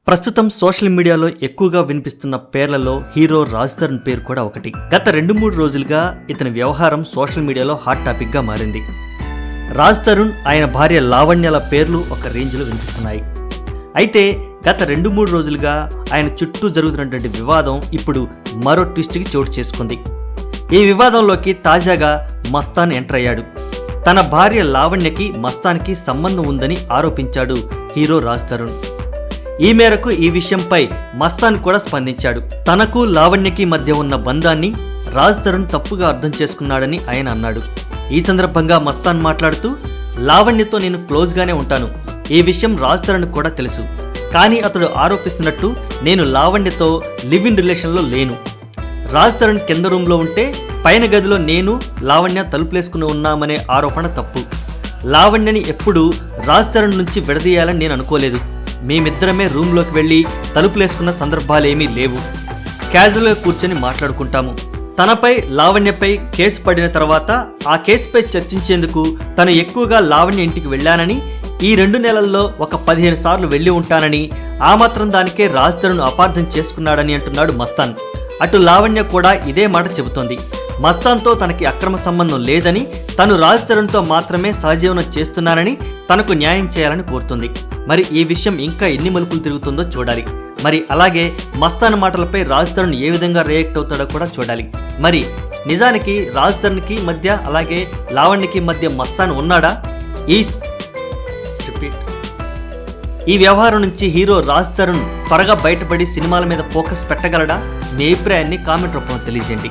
ప్రస్తుతం సోషల్ మీడియాలో ఎక్కువగా వినిపిస్తున్న పేర్లలో హీరో రాజ్ తరుణ్ పేరు కూడా ఒకటి. గత 2-3 రోజులుగా ఇతని వ్యవహారం సోషల్ మీడియాలో హాట్ టాపిక్ గా మారింది. రాజ్ తరుణ్, ఆయన భార్య లావణ్యల పేర్లు ఒక రేంజ్లో వినిపిస్తున్నాయి. అయితే గత 2-3 రోజులుగా ఆయన చుట్టూ జరుగుతున్నటువంటి వివాదం ఇప్పుడు మరో ట్విస్ట్కి చోటు చేసుకుంది. ఈ వివాదంలోకి తాజాగా మస్తాన్ ఎంటర్ అయ్యాడు. తన భార్య లావణ్యకి మస్తాన్కి సంబంధం ఉందని ఆరోపించాడు హీరో రాజ్ తరుణ్. ఈ మేరకు ఈ విషయంపై మస్తాన్ కూడా స్పందించాడు. తనకు లావణ్యకి మధ్య ఉన్న బంధాన్ని రాజ్ తరుణ్ తప్పుగా అర్థం చేసుకున్నాడని ఆయన అన్నాడు. ఈ సందర్భంగా మస్తాన్ మాట్లాడుతూ, లావణ్యతో నేను క్లోజ్గానే ఉంటాను. ఈ విషయం రాజ్ తరుణ్ కూడా తెలుసు. కానీ అతడు ఆరోపిస్తున్నట్టు నేను లావణ్యతో లివ్ ఇన్ రిలేషన్లో లేను. రాజ్ తరుణ్ కింద రూమ్లో ఉంటే పైన గదిలో నేను లావణ్య తలుపులేసుకుని ఉన్నామనే ఆరోపణ తప్పు. లావణ్యని ఎప్పుడూ రాజ్ తరుణ్ నుంచి విడదీయాలని నేను అనుకోలేదు. మేమిద్దరమే రూమ్లోకి వెళ్ళి తలుపులేసుకున్న సందర్భాలేమీ లేవు. క్యాజువల్గా కూర్చొని మాట్లాడుకుంటాము. తనపై లావణ్యపై కేసు పడిన తర్వాత ఆ కేసుపై చర్చించేందుకు తను ఎక్కువగా లావణ్య ఇంటికి వెళ్ళానని, ఈ 2 నెలల్లో ఒక 15 సార్లు వెళ్ళి ఉంటానని, ఆ మాత్రం దానికే రాజ్ తరుణ్ అపార్థం చేసుకున్నాడని అంటున్నాడు మస్తాన్. అటు లావణ్య కూడా ఇదే మాట చెబుతోంది. మస్తాన్తో తనకి అక్రమ సంబంధం లేదని, తను రాజ్ తరుణ్తో మాత్రమే సహజీవనం చేస్తున్నానని, తనకు న్యాయం చేయాలని కోరుతుంది. మరి ఈ విషయం ఇంకా ఎన్ని మలుపులు తిరుగుతుందో చూడాలి. మరి అలాగే మస్తాన్ మాటలపై రాజ్ తరుణ్ ఏ విధంగా రియాక్ట్ అవుతాడో కూడా చూడాలి. మరి నిజానికి రాజ్ తరుణ్కి మధ్య అలాగే లావణ్యకి మధ్య మస్తాన్ ఉన్నాడా? ఈ వ్యవహారం నుంచి హీరో రాజ్ తరుణ్ త్వరగా బయటపడి సినిమాల మీద ఫోకస్ పెట్టగలడా? మీ అభిప్రాయాన్ని కామెంట్ రూపంలో తెలియజేయండి.